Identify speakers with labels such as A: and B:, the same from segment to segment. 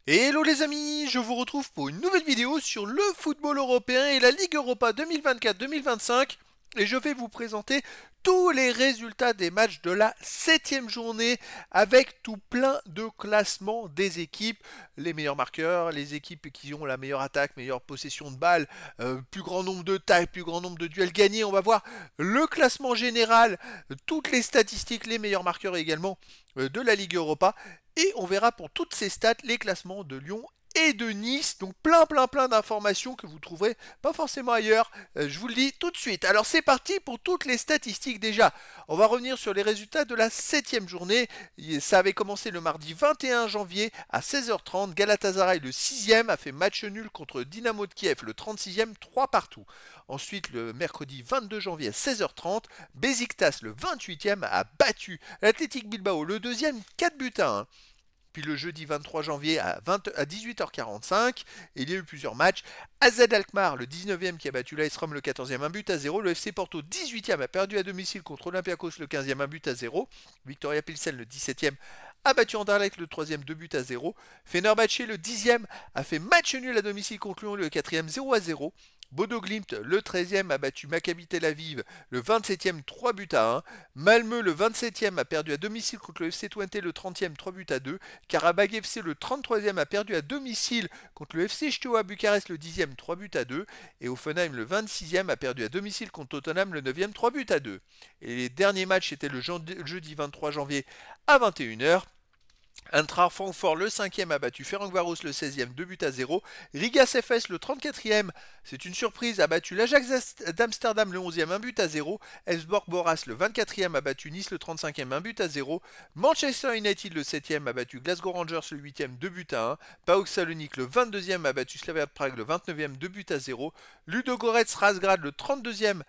A: Hello les amis, je vous retrouve pour une nouvelle vidéo sur le football européen et la Ligue Europa 2024-2025 et je vais vous présenter tous les résultats des matchs de la 7e journée avec tout plein de classements des équipes, les meilleurs marqueurs, les équipes qui ont la meilleure attaque, meilleure possession de balles, plus grand nombre de tailles, plus grand nombre de duels gagnés. On va voir le classement général, toutes les statistiques, les meilleurs marqueurs également de la Ligue Europa. Et on verra pour toutes ces stats les classements de Lyon et de Nice. Donc plein d'informations que vous trouverez pas forcément ailleurs. Je vous le dis tout de suite. Alors c'est parti pour toutes les statistiques déjà. On va revenir sur les résultats de la 7e journée. Ça avait commencé le mardi 21 janvier à 16h30. Galatasaray le 6e a fait match nul contre Dynamo de Kiev le 36e, 3 partout. Ensuite le mercredi 22 janvier à 16h30, Besiktas le 28e a battu l'Athletic Bilbao le 2e, 4 buts à 1. Puis le jeudi 23 janvier à 18h45, il y a eu plusieurs matchs. AZ Alkmaar, le 19e qui a battu l'AS Rome le 14e, 1 but à 0. Le FC Porto, 18e, a perdu à domicile contre Olympiakos le 15e, 1 but à 0. Victoria Pilsen, le 17e, a battu Anderlecht le 3e, 2 buts à 0. Fenerbahçe, le 10e, a fait match nul à domicile contre Lyon le 4e, 0 à 0. Bodo Glimt, le 13e, a battu Maccabi Tel Aviv le 27e, 3 buts à 1. Malmö, le 27e, a perdu à domicile contre le FC Twente le 30e, 3 buts à 2. Karabag FC, le 33e, a perdu à domicile contre le FC Steaua Bucarest le 10e, 3 buts à 2. Et Hoffenheim, le 26e, a perdu à domicile contre Tottenham le 9e, 3 buts à 2. Et les derniers matchs étaient le jeudi 23 janvier à 21h. Eintracht Francfort, le 5e, a battu Ferencvaros le 16e, 2 buts à 0. Rigas FS, le 34e, c'est une surprise, a battu l'Ajax d'Amsterdam le 11e, 1 but à 0. Elfsborg Boras, le 24e, a battu Nice le 35e, 1 but à 0. Manchester United, le 7e, a battu Glasgow Rangers le 8e, 2 buts à 1. PAOK Salonique, le 22e, a battu Slavia Prague le 29e, 2 buts à 0. Ludogorets Razgrad, le 32e,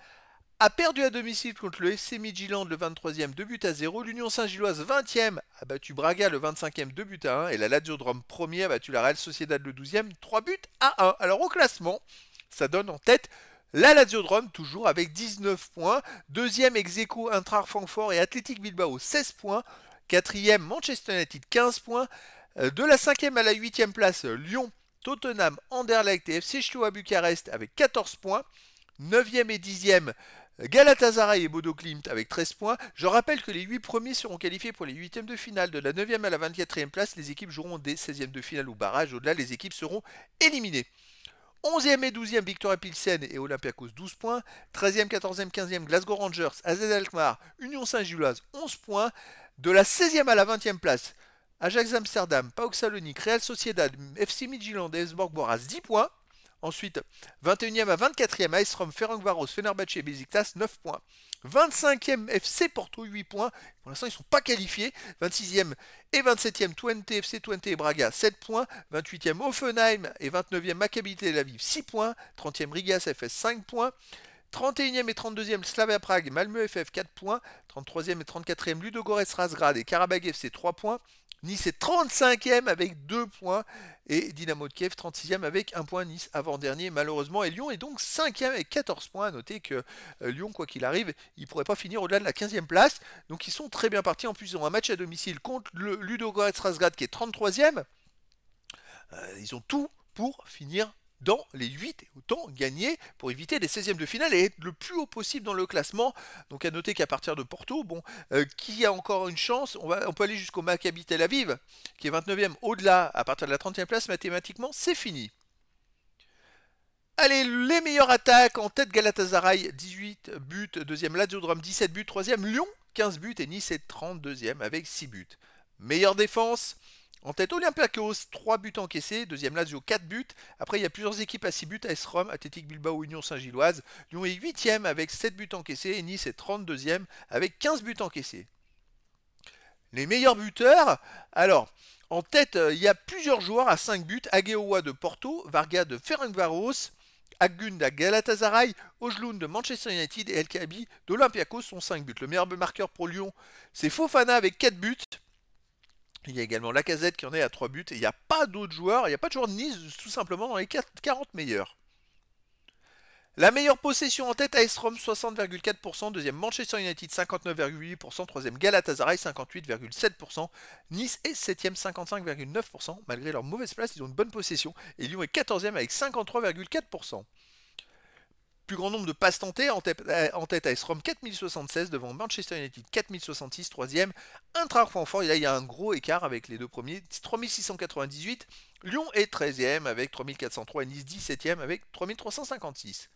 A: a perdu à domicile contre le FC Midtjylland le 23e, 2 buts à 0. L'Union Saint-Gilloise 20e a battu Braga le 25e, 2 buts à 1. Et la Lazio de Rome 1er a battu la Real Sociedad le 12e, 3 buts à 1. Alors au classement, ça donne en tête la Lazio de Rome toujours avec 19 points. Deuxième ex aequo Eintracht Francfort et Athletic Bilbao 16 points. Quatrième Manchester United 15 points. De la 5e à la 8e place Lyon, Tottenham, Anderlecht et FC Steaua Bucarest avec 14 points. 9e et 10e Galatasaray et Bodo Glimt avec 13 points. Je rappelle que les 8 premiers seront qualifiés pour les 8e de finale. De la 9e à la 24e place, les équipes joueront des 16e de finale ou barrage. Au-delà, les équipes seront éliminées. 11e et 12e Victoria Pilsen et Olympiakos 12 points. 13e, 14e, 15e Glasgow Rangers, AZ Alkmaar, Union Saint-Gilloise 11 points. De la 16e à la 20e place, Ajax Amsterdam, PAOK Salonique, Real Sociedad, FC Midtjylland et Elfsborg Boras 10 points. Ensuite, 21e à 24e, AS Rome, Ferencvaros, Fenerbahçe et Besiktas, 9 points. 25e, FC Porto, 8 points. Pour l'instant, ils ne sont pas qualifiés. 26e et 27e, Twente, FC Twente et Braga, 7 points. 28e, Hoffenheim et 29e, Maccabi Tel Aviv, 6 points. 30e, Rigas FS, 5 points. 31e et 32e, Slavia Prague, Malmö FF, 4 points. 33e et 34e, Ludogorets Razgrad et Karabag FC, 3 points. Nice est 35e avec 2 points et Dynamo de Kiev 36e avec 1 point. Nice avant-dernier malheureusement et Lyon est donc 5e avec 14 points. À noter que Lyon, quoi qu'il arrive, il ne pourrait pas finir au-delà de la 15e place. Donc ils sont très bien partis. En plus ils ont un match à domicile contre le Ludogorets Razgrad qui est 33e. Ils ont tout pour finir dans les 8 et autant gagner pour éviter les 16e de finale et être le plus haut possible dans le classement. Donc à noter qu'à partir de Porto, bon, qui a encore une chance, on peut aller jusqu'au Maccabi Tel Aviv, qui est 29e au-delà, à partir de la 30e place, mathématiquement, c'est fini. Allez, les meilleures attaques, en tête Galatasaray, 18 buts, deuxième Lazio de Rome, 17 buts, troisième Lyon, 15 buts et Nice est 32e avec 6 buts. Meilleure défense, en tête Olympiakos, 3 buts encaissés, deuxième Lazio, 4 buts. Après, il y a plusieurs équipes à 6 buts, AS Rome, Athletic Bilbao, Union Saint-Gilloise. Lyon est 8e avec 7 buts encaissés et Nice est 32e avec 15 buts encaissés. Les meilleurs buteurs, alors, en tête, il y a plusieurs joueurs à 5 buts. Agueoua de Porto, Varga de Ferencvaros, Agun de Galatasaray, Ojlund de Manchester United et El Kaabi d'Olympiakos sont 5 buts. Le meilleur marqueur pour Lyon, c'est Fofana avec 4 buts. Il y a également Lacazette qui en est à 3 buts. Et il n'y a pas d'autres joueurs, il n'y a pas de joueurs de Nice tout simplement dans les 40 meilleurs. La meilleure possession en tête, AS Rome 60,4%, deuxième Manchester United 59,8%, troisième Galatasaray 58,7%, Nice est septième 55,9%, malgré leur mauvaise place, ils ont une bonne possession, et Lyon est 14e avec 53,4%. Plus grand nombre de passes tentées en tête AS Rome 4076 devant Manchester United 4066, troisième Eintracht Francfort, et là il y a un gros écart avec les deux premiers, 3698, Lyon est 13e avec 3403 et Nice 17e avec 3356.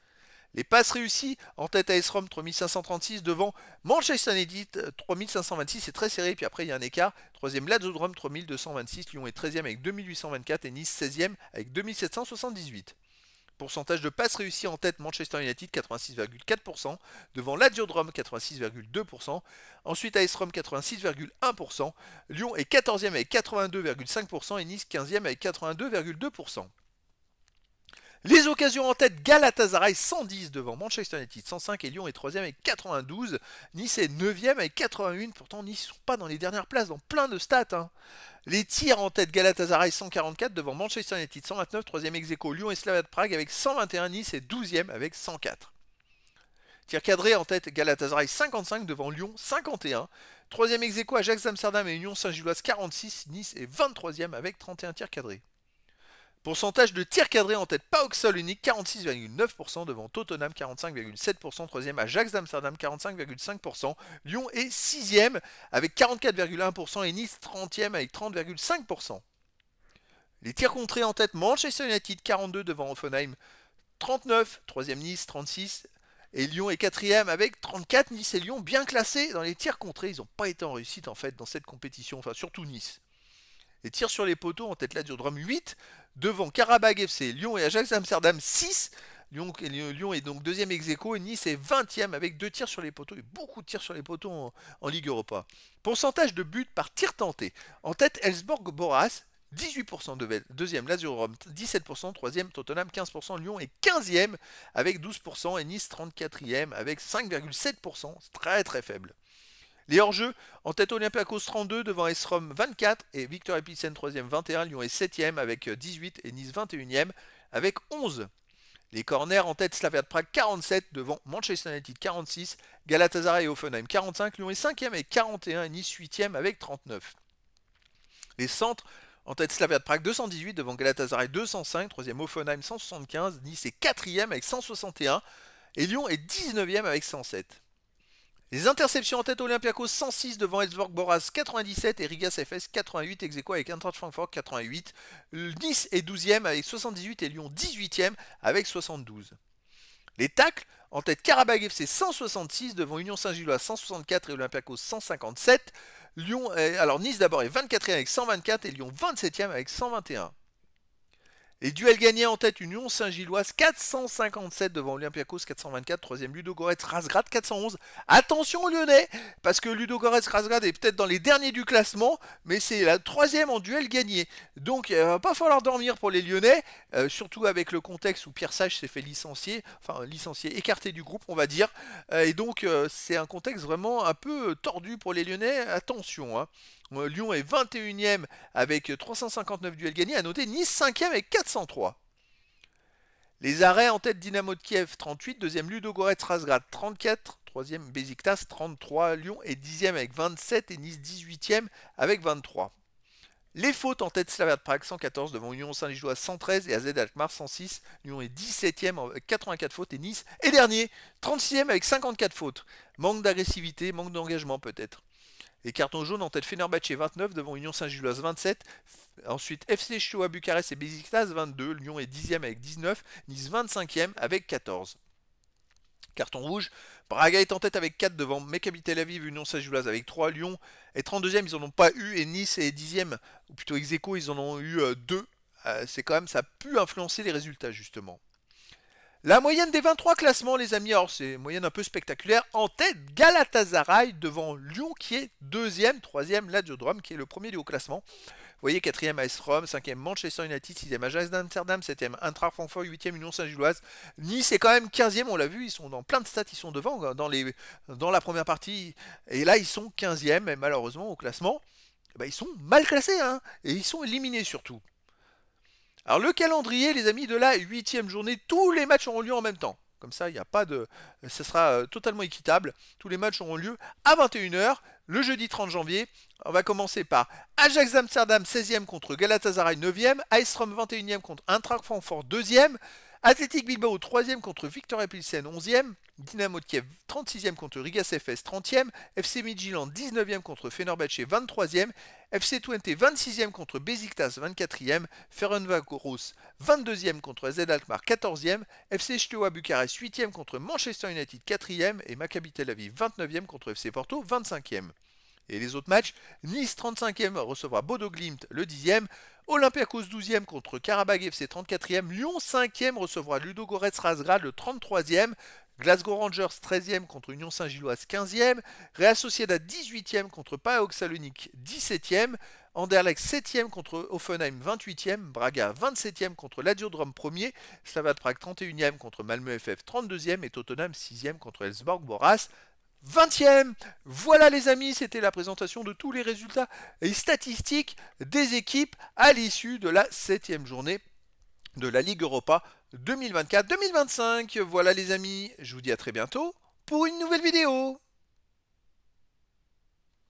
A: Les passes réussies en tête AS Rome 3536 devant Manchester United 3526, c'est très serré, puis après il y a un écart. Troisième Lazio Rome 3226, Lyon est 13e avec 2824 et Nice 16e avec 2778. Pourcentage de passes réussies en tête Manchester United 86,4%, devant Lazio Rome 86,2%, ensuite AS Rome 86,1%, Lyon est 14e avec 82,5% et Nice 15e avec 82,2%. Les occasions en tête, Galatasaray 110 devant Manchester United 105 et Lyon est 3e avec 92. Nice est 9e avec 81. Pourtant, Nice ne sont pas dans les dernières places dans plein de stats. Hein. Les tirs en tête, Galatasaray 144 devant Manchester United 129. 3e ex-aequo, Lyon et Slavia de Prague avec 121. Nice est 12e avec 104. Tir cadré en tête, Galatasaray 55 devant Lyon 51. 3e ex-aequo, Ajax d'Amsterdam et Union Saint-Gilloise 46. Nice est 23e avec 31 tirs cadrés. Pourcentage de tirs cadrés en tête, PAOK sol unique 46,9% devant Tottenham 45,7%, 3e Ajax d'Amsterdam 45,5%, Lyon est 6e avec 44,1% et Nice 30e avec 30,5%. Les tirs contrés en tête, Manchester United 42 devant Hoffenheim 39, 3e Nice 36 et Lyon est 4e avec 34. Nice et Lyon bien classés dans les tirs contrés, ils n'ont pas été en réussite en fait dans cette compétition, enfin surtout Nice. Les tirs sur les poteaux en tête Lazio Rome 8, devant Karabag FC, Lyon et Ajax Amsterdam 6. Lyon est donc deuxième ex-aequo et Nice est 20e avec 2 tirs sur les poteaux. Et beaucoup de tirs sur les poteaux en Ligue Europa. Pourcentage de buts par tir tenté. En tête Elfsborg Boras, 18% de deuxième Lazio Rome 17%, troisième Tottenham 15%, Lyon est 15e avec 12% et Nice 34e avec 5,7%. C'est très très faible. Les hors-jeux, en tête Olympiakos 32 devant AS Rome 24 et Victor Epicène 3e 21, Lyon est 7e avec 18 et Nice 21e avec 11. Les corners en tête Slavia de Prague 47 devant Manchester United 46, Galatasaray et Hoffenheim 45, Lyon est 5e avec 41 et Nice 8e avec 39. Les centres en tête Slavia de Prague 218 devant Galatasaray 205, 3e Hoffenheim 175, Nice est 4e avec 161 et Lyon est 19e avec 107. Les interceptions en tête Olympiakos 106 devant Elfsborg Boras 97 et Rigas FS 88, ex-aequo avec Eintracht Francfort 88. Nice est 12e avec 78 et Lyon 18e avec 72. Les tacles en tête Karabag FC 166 devant Union Saint-Gilloise 164 et Olympiakos 157. Nice d'abord est 24e avec 124 et Lyon 27e avec 121. Les duels gagnés en tête, Union Saint-Gilloise 457 devant Olympiakos 424, 3e Ludogorets Razgrad 411. Attention aux Lyonnais, parce que Ludogorets Razgrad est peut-être dans les derniers du classement, mais c'est la 3e en duel gagné. Donc il va pas falloir dormir pour les Lyonnais, surtout avec le contexte où Pierre Sage s'est fait licencier, écarté du groupe on va dire. Et donc c'est un contexte vraiment un peu tordu pour les Lyonnais, attention hein. Lyon est 21e avec 359 duels gagnés. À noter Nice 5e avec 403. Les arrêts en tête Dynamo de Kiev 38, deuxième Ludogorets Razgrad 34, troisième Besiktas 33. Lyon est 10e avec 27 et Nice 18e avec 23. Les fautes en tête Slavia de Prague 114 devant Union Saint-Gilloise 113 et AZ Alkmaar 106. Lyon est 17e avec 84 fautes et Nice est dernier 36e avec 54 fautes. Manque d'agressivité, manque d'engagement peut-être. Les cartons jaunes en tête Fenerbahçe 29 devant Union Saint-Gilloise 27. Ensuite FC Steaua Bucarest et Besiktas 22. Lyon est 10e avec 19. Nice 25e avec 14. Carton rouge. Braga est en tête avec 4 devant Maccabi Tel Aviv, Union Saint-Gilloise avec 3. Lyon est 32e, ils n'en ont pas eu. Et Nice est 10e, ou plutôt ex-aequo, ils en ont eu 2. C'est quand même, ça a pu influencer les résultats justement. La moyenne des 23 classements, les amis, alors c'est une moyenne un peu spectaculaire. En tête, Galatasaray devant Lyon qui est 2e, 3e Lazio Rome qui est le premier du haut classement. Vous voyez 4e AS Rome, 5e Manchester United, 6e Ajax d'Amsterdam, 7e Eintracht Francfort, 8e Union Saint-Gilloise. Nice est quand même 15e, on l'a vu, ils sont dans plein de stats, ils sont devant dans la première partie. Et là, ils sont 15e, et malheureusement au classement, ils sont mal classés, hein, et ils sont éliminés surtout. Alors le calendrier, les amis, de la 8e journée, tous les matchs auront lieu en même temps. Comme ça, il n'y a pas de... Ce sera totalement équitable. Tous les matchs auront lieu à 21 h le jeudi 30 janvier. On va commencer par Ajax Amsterdam 16e contre Galatasaray 9e, Aistrom 21e contre Eintracht Francfort 2e, Athletic Bilbao 3e contre Victoria Pilsen 11e, Dynamo de Kiev 36e contre Rigas FS 30e, FC Midtjylland 19e contre Fenerbahçe 23e, FC Twente 26e contre Besiktas 24e, Ferencváros 22e contre AZ Alkmaar 14e, FC Steaua Bucarest 8e contre Manchester United 4e et Maccabi Tel Aviv 29e contre FC Porto 25e. Et les autres matchs, Nice 35e recevra Bodo Glimt le 10e, Olympiakos 12e contre Karabag FC 34e, Lyon 5e recevra Ludogorets Razgrad le 33e, Glasgow Rangers 13e contre Union Saint-Gilloise 15e, Real Sociedad 18e contre PAOK Salonique 17e, Anderlecht 7e contre Hoffenheim 28e, Braga 27e contre Lazio-Drôme 1er, Slavia Prague 31e contre Malmö FF 32e et Tottenham 6e contre Elfsborg-Boras 20e. Voilà les amis, c'était la présentation de tous les résultats et statistiques des équipes à l'issue de la 7e journée de la Ligue Europa 2024-2025. Voilà les amis, je vous dis à très bientôt pour une nouvelle vidéo.